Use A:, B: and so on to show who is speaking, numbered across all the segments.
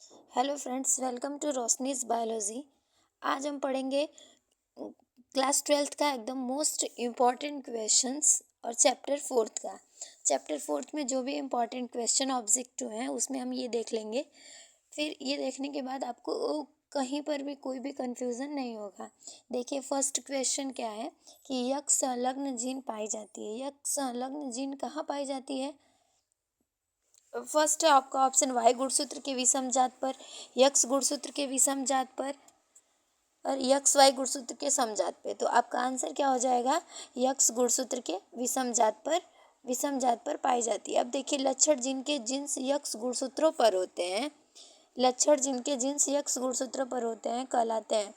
A: Hello friends, welcome to Roshni's biology. आज हम पढ़ेंगे क्लास 12th का एकदम मोस्ट इम्पॉर्टेंट क्वेश्चंस और चैप्टर 4th का। चैप्टर 4th में जो भी इम्पॉर्टेंट क्वेश्चन ऑब्जेक्टिव हैं उसमें हम ये देख लेंगे। फिर ये देखने के बाद आपको कहीं पर भी कोई भी कंफ्यूजन नहीं होगा। देखिए, फर्स्ट क्वेश्चन क्या है कि यक्ष संलग्न जीन पाई जाती है। यक्ष संलग्न जीन कहाँ पाई जाती है? फर्स्ट है आपका ऑप्शन वाई गुणसूत्र के विषम जात पर, यक्स गुणसूत्र के विषम जात पर और यक्स वाई गुणसूत्र के समजात पे। तो आपका आंसर क्या हो जाएगा? यक्स गुणसूत्र के विषम जात पर पाई जाती है। अब देखिए, लक्षण जिनके जिन्स यक्स गुणसूत्रों पर होते हैं, लक्षण जिनके जिन्स यक्स गुणसूत्रों पर होते हैं कहलाते हैं।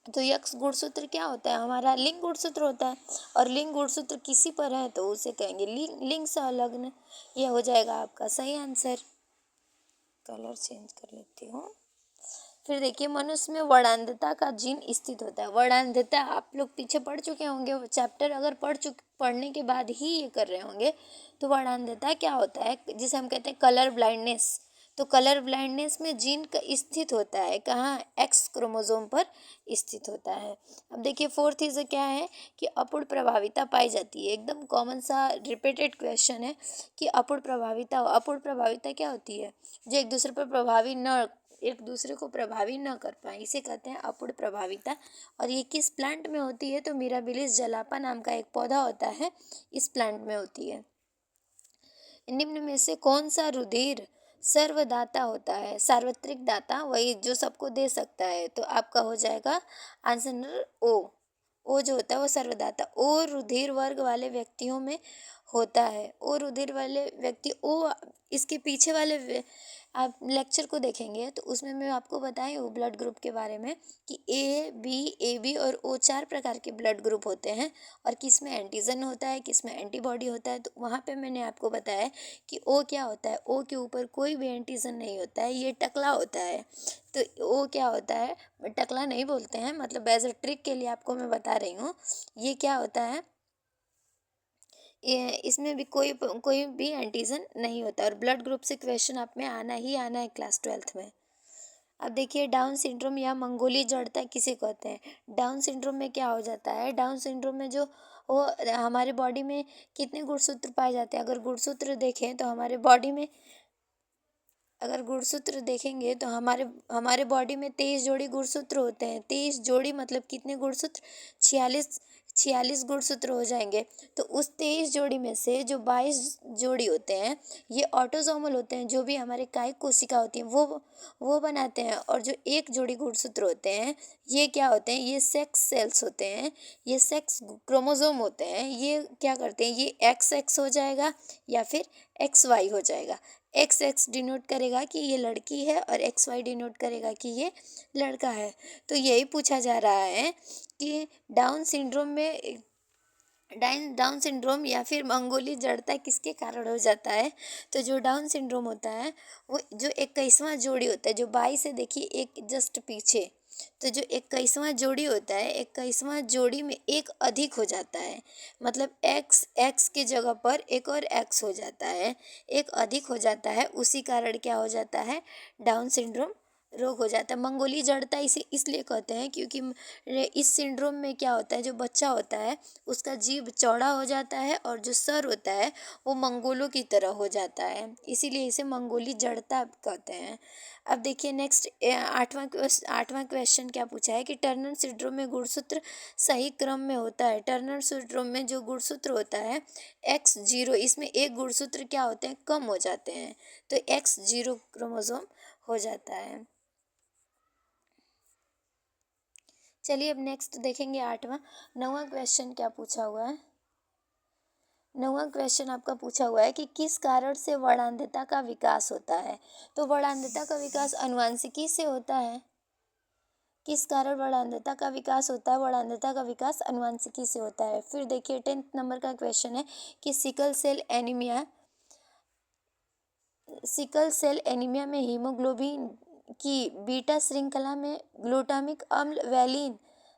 A: तो यक्स गुणसूत्र क्या होता है? हमारा लिंग गुणसूत्र होता है और लिंग गुणसूत्र किसी पर है तो उसे कहेंगे लिंग संलग्न। ये हो जाएगा आपका सही आंसर। कलर चेंज कर लेती हूँ। फिर देखिए, मनुष्य में वर्णांधता का जीन स्थित होता है। वर्णांधता आप लोग पीछे पढ़ चुके होंगे, चैप्टर अगर पढ़ने के बाद ही ये कर रहे होंगे। तो वर्णांधता क्या होता है, जिसे हम कहते हैं कलर ब्लाइंडनेस। तो कलर ब्लाइंडनेस में जीन का स्थित होता है कहाँ? एक्स क्रोमोसोम पर स्थित होता है। अब देखिए, फोर्थ इज क्या है कि अपूर्ण प्रभाविता पाई जाती है। एकदम कॉमन सा रिपीटेड क्वेश्चन है कि अपूर्ण प्रभाविता क्या होती है? जो एक दूसरे को प्रभावी न कर पाए, इसे कहते हैं अपूर्ण प्रभाविता। और ये किस प्लांट में होती है? तो मिराबिलिस जलापा नाम का एक पौधा होता है, इस प्लांट में होती है। निम्न में से कौन सा रुधिर सर्वदाता होता है? सार्वत्रिक दाता, वही जो सबको दे सकता है। तो आपका हो जाएगा आंसर ओ जो होता है वो सर्वदाता। ओ रुधिर वर्ग वाले व्यक्तियों में होता है। ओ रुधिर वाले व्यक्ति इसके पीछे वाले आप लेक्चर को देखेंगे तो उसमें मैं आपको बताई हूँ ब्लड ग्रुप के बारे में कि ए बी और ओ 4 प्रकार के ब्लड ग्रुप होते हैं और किस में एंटीजन होता है, किस में एंटीबॉडी होता है। तो वहाँ पे मैंने आपको बताया कि ओ क्या होता है। ओ के ऊपर कोई भी एंटीजन नहीं होता है, ये टकला होता है। तो ओ क्या होता है, टकला नहीं बोलते हैं, मतलब एज अ ट्रिक के लिए आपको मैं बता रही हूँ। ये क्या होता है, ये इसमें भी कोई भी एंटीजन नहीं होता। और ब्लड ग्रुप से क्वेश्चन आप में आना ही आना है क्लास 12th में। अब देखिए, डाउन सिंड्रोम या मंगोली जड़ता किसे कहते हैं? डाउन सिंड्रोम में क्या हो जाता है? डाउन सिंड्रोम में जो वो हमारे बॉडी में कितने गुणसूत्र पाए जाते हैं? अगर गुणसूत्र देखें तो हमारे बॉडी में, अगर गुणसूत्र देखेंगे तो हमारे बॉडी में 23 जोड़ी गुणसूत्र होते हैं। 23 जोड़ी मतलब कितने गुणसूत्र? 46 गुणसूत्र हो जाएंगे। तो उस 23 जोड़ी में से जो 22 जोड़ी होते हैं ये ऑटोसोमल होते हैं, जो भी हमारे कायिक कोशिका होती हैं वो बनाते हैं। और जो एक जोड़ी गुणसूत्र होते हैं ये क्या होते हैं? ये सेक्स सेल्स होते हैं, ये सेक्स क्रोमोसोम होते हैं। ये क्या करते हैं? ये XX हो जाएगा या फिर XY हो जाएगा। XX डिनोट करेगा कि ये लड़की है और XY डिनोट करेगा कि ये लड़का है। तो यही पूछा जा रहा है कि डाउन सिंड्रोम या फिर मंगोली जड़ता किसके कारण हो जाता है? तो जो डाउन सिंड्रोम होता है वो जो 21वां जोड़ी होता है, जो 22 है देखिए एक जस्ट पीछे, तो जो 21वां जोड़ी होता है 21वां जोड़ी में एक अधिक हो जाता है, मतलब एक्स की जगह पर एक और एक्स हो जाता है, एक अधिक हो जाता है। उसी कारण क्या हो जाता है? डाउन सिंड्रोम रोग हो जाता है। मंगोली जड़ता इसे इसलिए कहते हैं क्योंकि इस सिंड्रोम में क्या होता है, जो बच्चा होता है उसका जीभ चौड़ा हो जाता है और जो सर होता है वो मंगोलों की तरह हो जाता है, इसीलिए इसे मंगोली जड़ता कहते हैं। अब देखिए नेक्स्ट आठवां क्वेश्चन क्या पूछा है कि टर्नर सिंड्रोम में गुणसूत्र सही क्रम में होता है। टर्नर सिंड्रोम में जो गुणसूत्र होता है X0, इसमें एक गुणसूत्र क्या होते हैं? कम हो जाते हैं, तो X0 क्रोमोसोम हो जाता है। चलिए अब नेक्स्ट देखेंगे नौवां क्वेश्चन क्या पूछा हुआ है। नौवां क्वेश्चन आपका पूछा हुआ है कि किस कारण से वर्णांधता का विकास होता है? तो वर्णांधता का विकास आनुवंशिकी से होता है। किस कारण वर्णांधता का विकास होता है? वर्णांधता का विकास आनुवंशिकी से होता है। फिर देखिए 10th नंबर का क्वेश्चन है कि सिकल सेल एनीमिया में हीमोग्लोबिन की बीटा श्रृंखला में ग्लूटामिक अम्ल वैलिन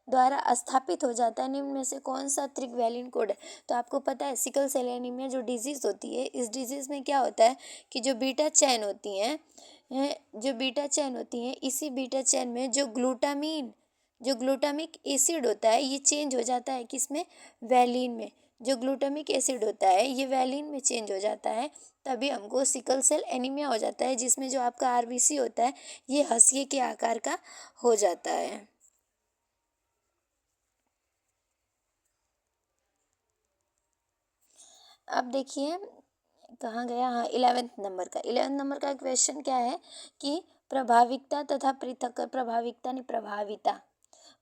A: द्वारा स्थापित हो जाता है। निम्न में से कौन सा त्रिक वैलिन कोड है? तो आपको पता है सिकल सेल एनीमिया जो डिजीज होती है, इस डिजीज में क्या होता है कि जो बीटा चैन होती हैं, जो बीटा चेन होती है, इसी बीटा चेन में जो ग्लूटामिक एसिड होता है ये चेंज हो जाता है किसमें, वैलिन में। जो ग्लूटामिक एसिड होता है ये वैलिन में चेंज हो जाता है, तभी हमको सिकल सेल एनीमिया हो जाता है, जिसमें जो आपका आरबीसी होता है ये हंसिए के आकार का हो जाता है। अब देखिए कहाँ गया, हाँ 11th नंबर का क्वेश्चन क्या है कि प्रभाविकता तथा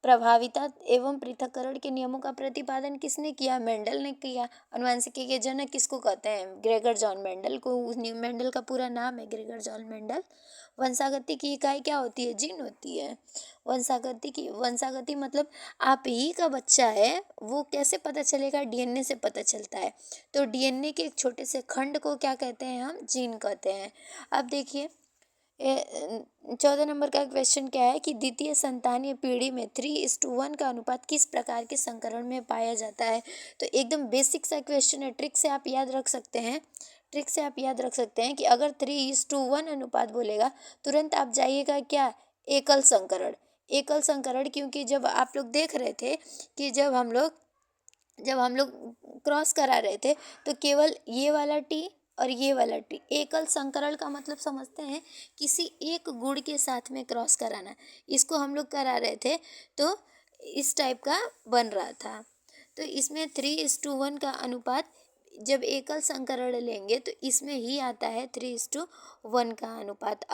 A: प्रभाविता एवं पृथक्करण के नियमों का प्रतिपादन किसने किया, मेंडल ने किया। अनुवांशिकी के जनक किसको कहते हैं, ग्रेगर जॉन मेंडल को। मेंडल का पूरा नाम है ग्रेगर जॉन मेंडल। वंशागति की इकाई क्या होती है, जीन होती है। वंशागति मतलब आप ही का बच्चा है, वो कैसे पता चलेगा, डीएनए से पता चलता है। तो डीएनए के एक छोटे से खंड को क्या कहते हैं, हम जीन कहते हैं। अब देखिए 14 नंबर का क्वेश्चन क्या है कि द्वितीय संतानीय पीढ़ी में 3:1 का अनुपात किस प्रकार के संकरण में पाया जाता है। तो एकदम बेसिक सा क्वेश्चन है, ट्रिक से आप याद रख सकते हैं कि अगर 3:1 अनुपात बोलेगा तुरंत आप जाइएगा क्या, एकल संकरण। क्योंकि जब आप लोग देख रहे थे कि जब हम लोग क्रॉस करा रहे थे तो केवल ये वाला टी और ये वाला टी, एकल संकरण का मतलब समझते हैं किसी एक गुण के साथ में क्रॉस कराना। इसको हम लोग करा रहे थे तो इस टाइप का बन रहा था। तो इसमें 3:1 का अनुपात जब एकल संकरण लेंगे तो इसमें ही आता है 3:1 का अनुपात।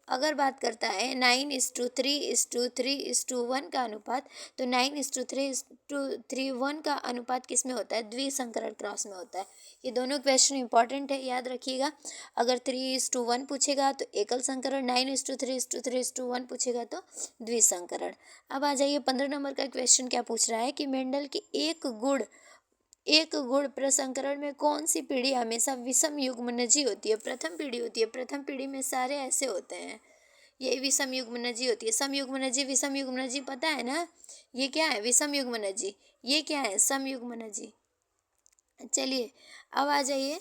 A: अगर बात करता है 9:3:3:1 का अनुपात, तो 9:3:1 का अनुपात किस में होता है, द्विसंकरण क्रॉस में होता है। ये दोनों क्वेश्चन इंपॉर्टेंट है, याद रखिएगा। अगर 3:1 पूछेगा तो एकल संकरण, 9:3:3:1 पूछेगा तो द्विसंकरण। अब आ जाइए 15 नंबर का क्वेश्चन क्या पूछ रहा है कि मेंडल के एक गुण प्रसंकरण में कौन सी पीढ़ी हमेशा विषम युग्मनजी होती है, प्रथम पीढ़ी होती है। प्रथम पीढ़ी में सारे ऐसे होते हैं, ये विषम युग्मनजी होती है। सम युग्मनजी विषम युग्मनजी पता है ना, ये क्या है विषम युग्मनजी, ये क्या है सम युग्मनजी। चलिए अब आ जाइए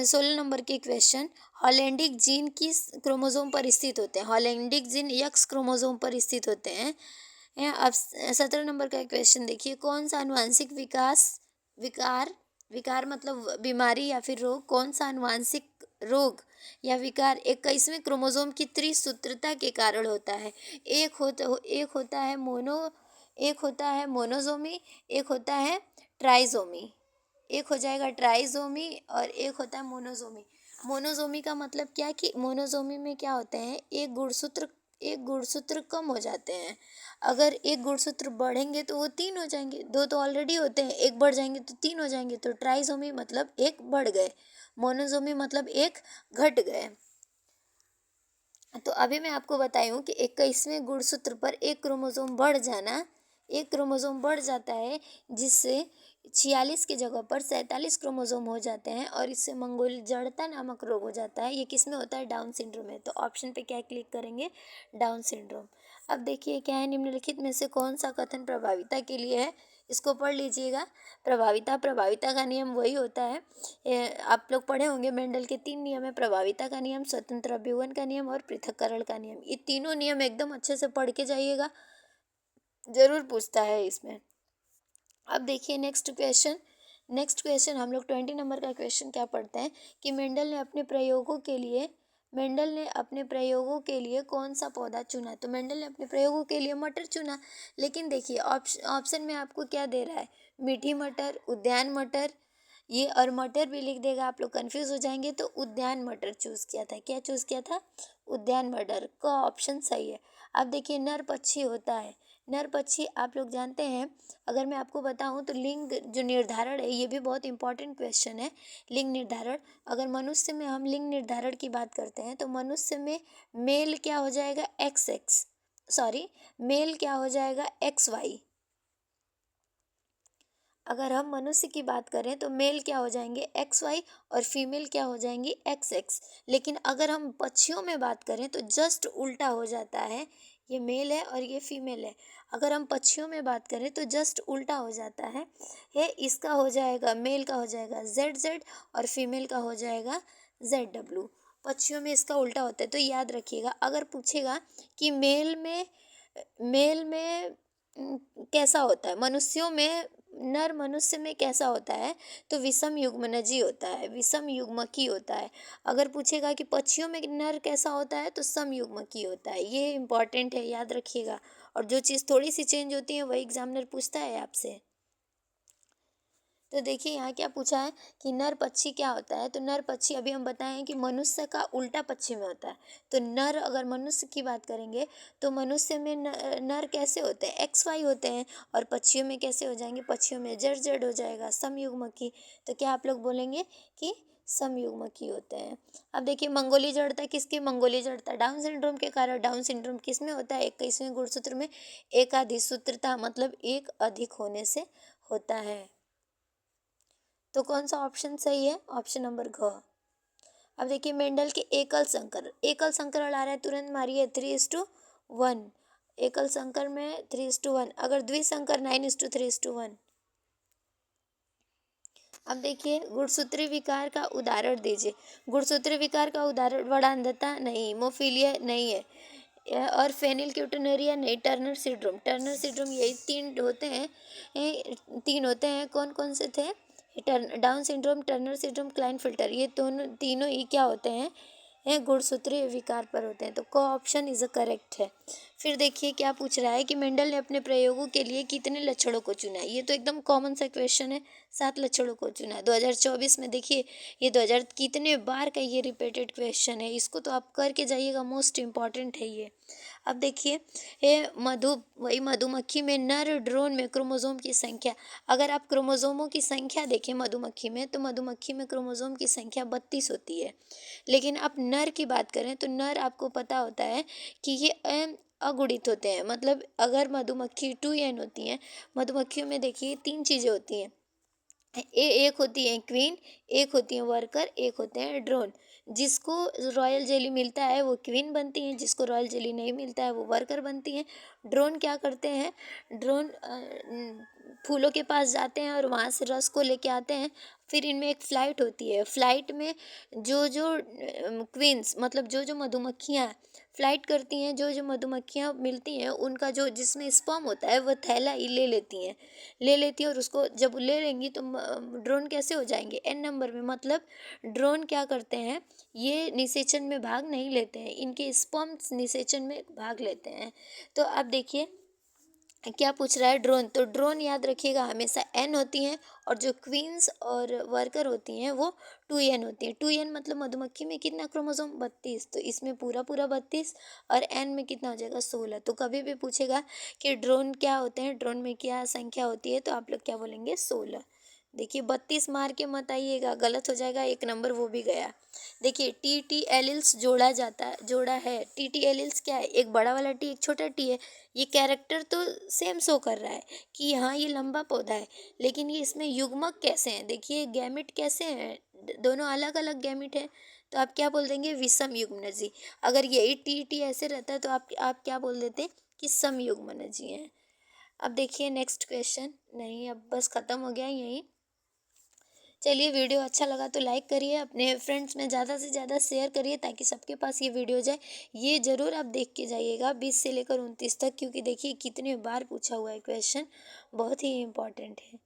A: 16 नंबर के क्वेश्चन, हॉलैंडिक जीन किस क्रोमोसोम पर स्थित होते हैं। हॉलैंडिक जीन एक्स क्रोमोसोम पर स्थित होते हैं। अब 17 नंबर का क्वेश्चन देखिए, कौन सा आनुवांशिक विकार मतलब बीमारी या फिर रोग, कौन सा आनुवांशिक रोग या विकार 21वें क्रोमोसोम की त्रिसूत्रता के कारण होता है। एक होता है मोनोजोमी, एक होता है ट्राइजोमी। एक हो जाएगा ट्राइजोमी और एक होता है मोनोजोमी। मोनोजोमी का मतलब क्या कि मोनोजोमी में क्या होते हैं, एक गुणसूत्र कम हो जाते हैं। अगर एक गुणसूत्र बढ़ेंगे तो वो 3 हो जाएंगे, 2 तो ऑलरेडी होते हैं, एक बढ़ जाएंगे तो 3 हो जाएंगे। तो ट्राइजोमी मतलब एक बढ़ गए, मोनोजोमी मतलब एक घट गए। तो अभी मैं आपको बताई हूँ कि 21वें गुणसूत्र पर एक क्रोमोसोम बढ़ जाता है, जिससे 46 की जगह पर 47 क्रोमोसोम हो जाते हैं और इससे मंगोल जड़ता नामक रोग हो जाता है। ये किस में होता है, डाउन सिंड्रोम में। तो ऑप्शन पे क्या क्लिक करेंगे, डाउन सिंड्रोम। अब देखिए क्या है, निम्नलिखित में से कौन सा कथन प्रभाविता के लिए है, इसको पढ़ लीजिएगा। प्रभाविता का नियम वही होता है, आप लोग पढ़े होंगे मेंडल के 3 नियम है, प्रभाविता का नियम, स्वतंत्र अभ्युगम का नियम और पृथक्करण का नियम। ये तीनों नियम एकदम अच्छे से पढ़ के जाइएगा, जरूर पूछता है इसमें। अब देखिए नेक्स्ट क्वेश्चन हम लोग 20 नंबर का क्वेश्चन क्या पढ़ते हैं कि मेंडल ने अपने प्रयोगों के लिए कौन सा पौधा चुना। तो मेंडल ने अपने प्रयोगों के लिए मटर चुना, लेकिन देखिए ऑप्शन में आपको क्या दे रहा है, मीठी मटर, उद्यान मटर, ये और मटर भी लिख देगा, आप लोग कंफ्यूज हो जाएंगे। तो उद्यान मटर चूज़ किया था, क्या चूज़ किया था, उद्यान मटर का ऑप्शन सही है। अब देखिए नर पक्षी होता है, नर पक्षी आप लोग जानते हैं। अगर मैं आपको बताऊं तो लिंग जो निर्धारण है, ये भी बहुत इंपॉर्टेंट क्वेश्चन है। लिंग निर्धारण, अगर मनुष्य में हम लिंग निर्धारण की बात करते हैं तो मनुष्य में मेल क्या हो जाएगा, मेल क्या हो जाएगा, XY। अगर हम मनुष्य की बात करें तो मेल क्या हो जाएंगे, XY, और फीमेल क्या हो जाएंगी, XX। लेकिन अगर हम पक्षियों में बात करें तो जस्ट उल्टा हो जाता है, ये मेल है और ये फीमेल है। अगर हम पक्षियों में बात करें तो जस्ट उल्टा हो जाता है, इसका हो जाएगा, मेल का हो जाएगा ZZ और फीमेल का हो जाएगा ZW। पक्षियों में इसका उल्टा होता है। तो याद रखिएगा, अगर पूछेगा कि मेल में कैसा होता है, मनुष्यों में, नर मनुष्य में कैसा होता है, तो विषम युग्मनजी होता है, विषम युग्मकी होता है। अगर पूछेगा कि पक्षियों में नर कैसा होता है, तो सम युग्मकी होता है। ये इंपॉर्टेंट है, याद रखिएगा। और जो चीज़ थोड़ी सी चेंज होती है वही एग्जामिनर पूछता है आपसे। तो देखिए यहाँ क्या पूछा है कि नर पक्षी क्या होता है। तो नर पक्षी अभी हम बताएं कि मनुष्य का उल्टा पक्षी में होता है। तो नर, अगर मनुष्य की बात करेंगे तो मनुष्य में नर कैसे होते हैं, XY होते हैं। और पक्षियों में कैसे हो जाएंगे, पक्षियों में जड़ हो जाएगा, समयुग्मकी। तो क्या आप लोग बोलेंगे कि समयुग्मकी होते हैं। अब देखिए मंगोली जड़ता किसकी, मंगोली जड़ता डाउन सिंड्रोम के कारण। डाउन सिंड्रोम किस में होता है, 21वें गुणसूत्र में एकाधिसूत्रता, मतलब एक अधिक होने से होता है। तो कौन सा ऑप्शन सही है, ऑप्शन नंबर घ। अब देखिए मेंडल के एकल संकरण आ रहा है, तुरंत मारिए 3:1। एकल संकर में 3:1, अगर द्विसंकर 9:3:1। अब देखिए गुणसूत्री विकार का उदाहरण दीजिए। गुणसूत्री विकार का उदाहरण वडांधता नहीं, हिमोफीलिया नहीं है, और फेनिलक्यूटोनुरिया नहीं, टर्नर सिंड्रोम यही तीन होते हैं। कौन कौन से थे, डाउन सिंड्रोम, टर्नर सिंड्रोम, क्लाइनफिल्टर, ये तीनों ही क्या होते हैं, गुणसूत्रीय विकार पर होते हैं। तो को ऑप्शन इज करेक्ट है। फिर देखिए क्या पूछ रहा है कि मेंडल ने अपने प्रयोगों के लिए कितने लक्षणों को चुना। ये तो एकदम कॉमन सा क्वेश्चन है, 7 लक्षणों को चुना 2024 में। देखिए ये 2000 कितने बार का ये रिपीटेड क्वेश्चन है, इसको तो आप करके जाइएगा, मोस्ट इम्पॉर्टेंट है ये। अब देखिए ये मधुमक्खी में नर ड्रोन में क्रोमोसोम की संख्या। अगर आप क्रोमोसोमों की संख्या देखें मधुमक्खी में, तो मधुमक्खी में क्रोमोसोम की संख्या 32 होती है। लेकिन आप नर की बात करें तो नर आपको पता होता है कि ये अगुणित होते हैं। मतलब अगर मधुमक्खी 2n होती हैं, मधुमक्खियों में देखिए 3 चीज़ें होती हैं। एक होती है क्वीन, एक होती है वर्कर, एक होते हैं ड्रोन। जिसको रॉयल जेली मिलता है वो क्वीन बनती हैं, जिसको रॉयल जेली नहीं मिलता है वो वर्कर बनती हैं। ड्रोन क्या करते हैं, ड्रोन फूलों के पास जाते हैं और वहाँ से रस को लेके आते हैं। फिर इनमें एक फ़्लाइट होती है, फ़्लाइट में जो जो क्वींस, मतलब जो जो मधुमक्खियाँ फ़्लाइट करती हैं, जो जो मधुमक्खियाँ मिलती हैं, उनका जो जिसमें स्पर्म होता है वह थैला ही ले लेती हैं। और उसको जब ले लेंगी तो ड्रोन कैसे हो जाएंगे, n नंबर में। मतलब ड्रोन क्या करते हैं, ये निषेचन में भाग नहीं लेते हैं, इनके स्पर्म्स निषेचन में भाग लेते हैं। तो अब देखिए क्या पूछ रहा है, ड्रोन। तो ड्रोन याद रखिएगा हमेशा n होती हैं, और जो क्वींस और वर्कर होती हैं वो 2n होती हैं। 2n मतलब मधुमक्खी में कितना क्रोमोसोम, 32। तो इसमें पूरा 32, और n में कितना हो जाएगा, 16। तो कभी भी पूछेगा कि ड्रोन क्या होते हैं, ड्रोन में क्या संख्या होती है, तो आप लोग क्या बोलेंगे, 16। देखिए 32 मार के मत आइएगा, गलत हो जाएगा, 1 नंबर वो भी गया। देखिए टी एलिल्स जोड़ा है। टी एलिल्स क्या है, एक बड़ा वाला टी, एक छोटा टी है। ये कैरेक्टर तो सेम शो कर रहा है कि हाँ ये लंबा पौधा है, लेकिन ये इसमें युग्मक कैसे हैं, देखिए गैमिट कैसे हैं, दोनों अलग अलग गैमिट है। तो आप क्या बोल देंगे, विषम युग्मनजी। अगर यही टी ऐसे रहता है तो आप क्या बोल देते कि सम युग्मनजी हैं। अब देखिए नेक्स्ट क्वेश्चन, नहीं अब बस ख़त्म हो गया यहीं। चलिए वीडियो अच्छा लगा तो लाइक करिए, अपने फ्रेंड्स में ज़्यादा से ज़्यादा शेयर करिए ताकि सबके पास ये वीडियो जाए। ये ज़रूर आप देख के जाइएगा 20 से लेकर 29 तक, क्योंकि देखिए कितने बार पूछा हुआ है क्वेश्चन, बहुत ही इम्पॉर्टेंट है।